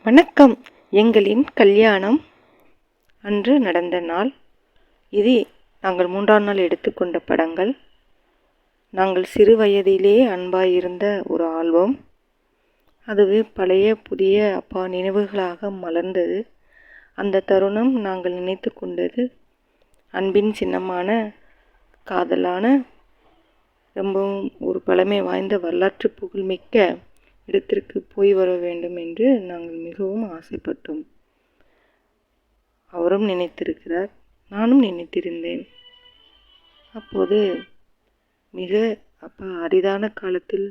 வணக்கம். எங்களின் கல்யாணம் அன்று நடந்த நாள் இது. நாங்கள் 3ஆம் நாள் எடுத்துக்கொண்ட படங்கள். நாங்கள் சிறு வயதிலே அன்பாயிருந்த ஒரு ஆல்பம். அதுவே பழைய புதிய அப்பா நினைவுகளாக மலர்ந்தது. அந்த தருணம் நாங்கள் நினைத்து கொண்டது அன்பின் சின்னமான, காதலான, ரொம்பவும் ஒரு பழமை வாய்ந்த வரலாற்று புகழ்மிக்க இடத்திற்கு போய் வர வேண்டும் என்று நாங்கள் மிகவும் ஆசைப்பட்டோம். அவரும் நினைத்திருக்கிறார், நானும் நினைத்திருந்தேன். அப்போது மிக அரிதான காலத்தில்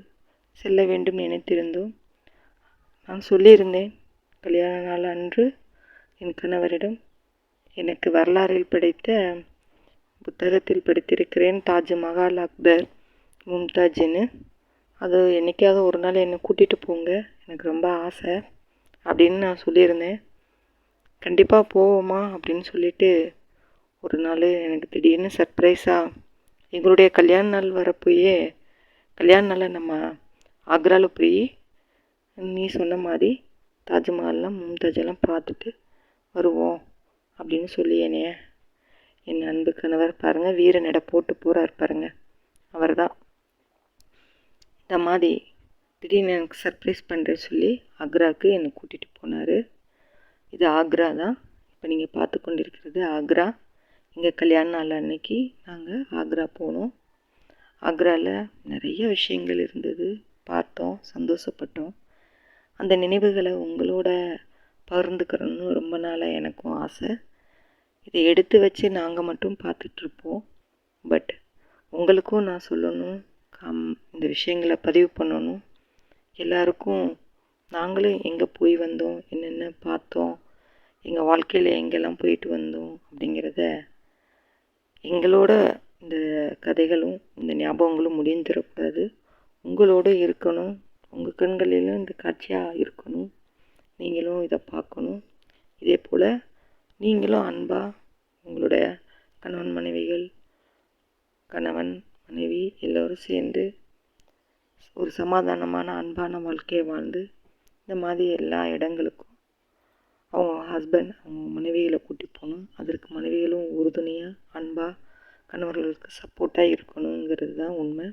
செல்ல வேண்டும் நினைத்திருந்தோம். நான் சொல்லியிருந்தேன் கல்யாண நாள் அன்று என் கணவரிடம், எனக்கு வரலாறில் படித்த புத்தகத்தில் படித்திருக்கிறேன் தாஜ்மஹால், அக்பர், மும்தாஜின்னு. அது என்றைக்காவது ஒரு நாள் என்னை கூட்டிகிட்டு போங்க, எனக்கு ரொம்ப ஆசை அப்படின்னு நான் சொல்லியிருந்தேன். கண்டிப்பாக போவோமா அப்படின்னு சொல்லிட்டு ஒரு நாள் எனக்கு திடீர்னு சர்ப்ரைஸாக எங்களுடைய கல்யாண நாள் வரப்போயே, கல்யாண நாளில் நம்ம ஆக்ராவில் போய் நீ சொன்ன மாதிரி தாஜ்மஹால்லாம் மும்தாஜெல்லாம் பார்த்துட்டு வருவோம் அப்படின்னு சொல்லி என் அன்பு கணவர் பாருங்கள், வீர நடை போட்டு போகிறார் பாருங்கள், அவர் தான். இந்த மாதிரி திடீர்னு எனக்கு சர்ப்ரைஸ் பண்ணுறேன்னு சொல்லி ஆக்ராவுக்கு என்னை கூட்டிகிட்டு போனார். இது ஆக்ரா தான், இப்போ நீங்கள் பார்த்து கொண்டிருக்கிறது ஆக்ரா. எங்கள் கல்யாண நாள் அன்னைக்கு நாங்கள் ஆக்ரா போனோம். ஆக்ராவில் நிறைய விஷயங்கள் இருந்தது, பார்த்தோம், சந்தோஷப்பட்டோம். அந்த நினைவுகளை உங்களோட பகிர்ந்துக்கிறோன்னு ரொம்ப நாளாக எனக்கும் ஆசை. இதை எடுத்து வச்சு நாங்கள் மட்டும் பார்த்துட்ருப்போம். பட் உங்களுக்கும் நான் சொல்லணும், இந்த விஷயங்களை பதிவு பண்ணணும். எல்லாருக்கும் நாங்களும் எங்கே போய் வந்தோம், என்னென்ன பார்த்தோம், எங்கள் வாழ்க்கையில் எங்கெல்லாம் போயிட்டு வந்தோம் அப்படிங்கிறத எங்களோட இந்த கதைகளும் இந்த ஞாபகங்களும் முடிந்துடக்கூடாது. உங்களோடு இருக்கணும், உங்கள் கண்களிலும் இந்த காட்சியாக இருக்கணும். நீங்களும் இதை பார்க்கணும். இதே போல் நீங்களும் அன்பாக உங்களுடைய கணவன் மனைவிகள், கணவன் மனைவி எல்லோரும் சேர்ந்து ஒரு சமாதானமான அன்பான வாழ்க்கையை வாழ்ந்து இந்த மாதிரி எல்லா இடங்களுக்கும் அவங்க ஹஸ்பண்ட் அவங்க மனைவிகளை கூட்டி போகணும். அதற்கு மனைவிகளும் உறுதுணையாக அன்பாக கணவர்களுக்கு சப்போர்ட்டாக இருக்கணுங்கிறது தான் உண்மை.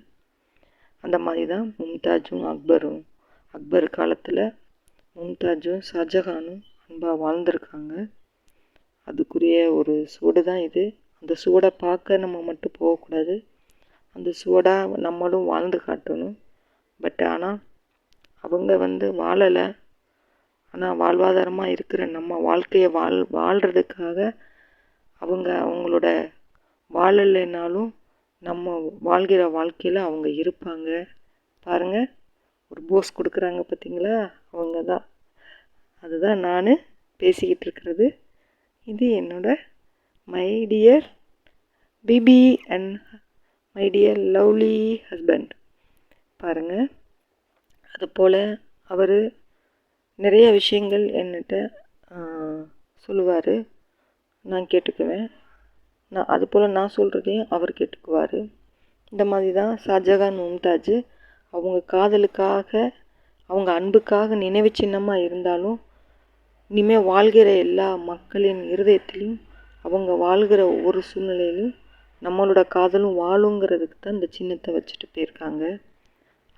அந்த மாதிரி தான் மும்தாஜும் அக்பரும், அக்பர் காலத்தில் மும்தாஜும் ஷாஜஹானும் அன்பாக வாழ்ந்திருக்காங்க. அதுக்குரிய ஒரு சுவடு தான் இது. அந்த சுவடை பார்க்க நம்ம மட்டும் போகக்கூடாது, அந்த சுவடாக நம்மளும் வாழ்ந்து காட்டணும். பட் ஆனால் அவங்க வாழலை. ஆனால் வாழ்வாதாரமாக இருக்கிற நம்ம வாழ்க்கையை வாழ்கிறதுக்காக அவங்களோட வாழலைனாலும் நம்ம வாழ்கிற வாழ்க்கையில் அவங்க இருப்பாங்க. பாருங்கள், ஒரு போஸ் கொடுக்குறாங்க பார்த்தீங்களா, அவங்க தான். அதுதான் நான் பேசிக்கிட்டு இருக்கிறது. இது என்னோட மை டியர் பிபி and my dear lovely husband. பாருங்கள், அதுபோல் அவர் நிறைய விஷயங்கள் என்கிட்ட சொல்லுவார், நான் கேட்டுக்குவேன். அதுபோல் நான் சொல்கிறதையும் அவர் கேட்டுக்குவார். இந்த மாதிரி தான் ஷாஜகான் மும்தாஜ் அவங்க காதலுக்காக, அவங்க அன்புக்காக நினைவு சின்னமாக இருந்தாலும் இனிமேல் வாழ்கிற எல்லா மக்களின் இருதயத்திலையும் அவங்க வாழ்கிற ஒவ்வொரு சூழ்நிலையிலும் நம்மளோட காதலும் வாழுங்கிறதுக்கு தான் இந்த சின்னத்தை வச்சுட்டு போயிருக்காங்க.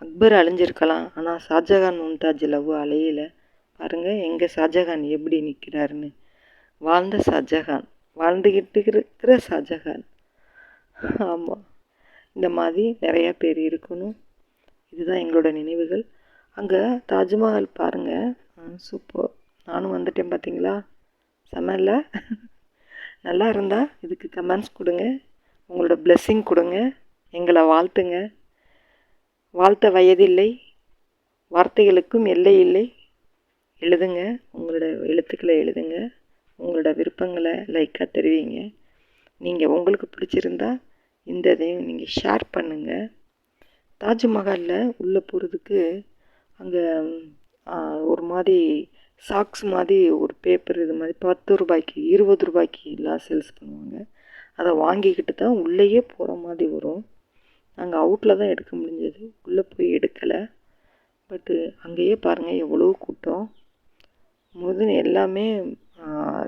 அக்பர் அழிஞ்சிருக்கலாம், ஆனால் ஷாஜகான் மும்தாஜ் லவ் அலையில். பாருங்கள் எங்கள் ஷாஜகான் எப்படி நிற்கிறாருன்னு. வாழ்ந்த ஷாஜகான், வாழ்ந்துக்கிட்டு இருக்கிற ஷாஜகான். ஆமாம், இந்த மாதிரி நிறையா பேர் இருக்கணும். இதுதான் எங்களோட நினைவுகள். அங்கே தாஜ்மஹால் பாருங்கள், சூப்பர். நானும் வந்துட்டேன் பார்த்தீங்களா, செம்மல்ல. நல்லா இருந்தால் இதுக்கு கமெண்ட்ஸ் கொடுங்க, உங்களோட பிளெஸ்ஸிங் கொடுங்க, எங்களை வாழ்த்துங்க. வாழ்த்த வயதில்லை, வார்த்தைகளுக்கும் எல்லை இல்லை. எழுதுங்க, உங்களோட எழுத்துக்களை எழுதுங்க, உங்களோட விருப்பங்களை லைக்காக தெரிவிங்க. நீங்கள் உங்களுக்கு பிடிச்சிருந்தா இந்த இதையும் நீங்கள் ஷேர் பண்ணுங்கள். தாஜ்மஹாலில் உள்ளே போகிறதுக்கு அங்கே ஒரு மாதிரி சாக்ஸ் மாதிரி ஒரு பேப்பர், இது மாதிரி 10 ரூபாய்க்கு 20 ரூபாய்க்கு எல்லாம் சேல்ஸ் பண்ணுவாங்க. அதை வாங்கிக்கிட்டு தான் உள்ளேயே போகிற மாதிரி வரும். நாங்கள் அவுட்டில் தான் எடுக்க முடிஞ்சது, உள்ளே போய் எடுக்கலை. பட்டு அங்கேயே பாருங்கள் எவ்வளோ கூட்டம். முதல் எல்லாமே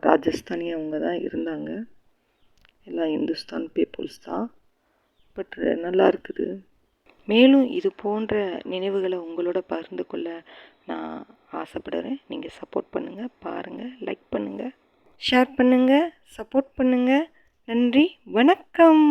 ராஜஸ்தானி அவங்க தான் இருந்தாங்க, எல்லாம் இந்துஸ்தான் பீப்புள்ஸ் தான். பட் நல்லா இருக்குது. மேலும் இது போன்ற நினைவுகளை உங்களோட பகிர்ந்து கொள்ள நான் ஆசைப்படுறேன். நீங்கள் சப்போர்ட் பண்ணுங்கள், பாருங்கள், லைக் பண்ணுங்கள், ஷேர் பண்ணுங்கள், சப்போர்ட் பண்ணுங்கள். நன்றி, வணக்கம்.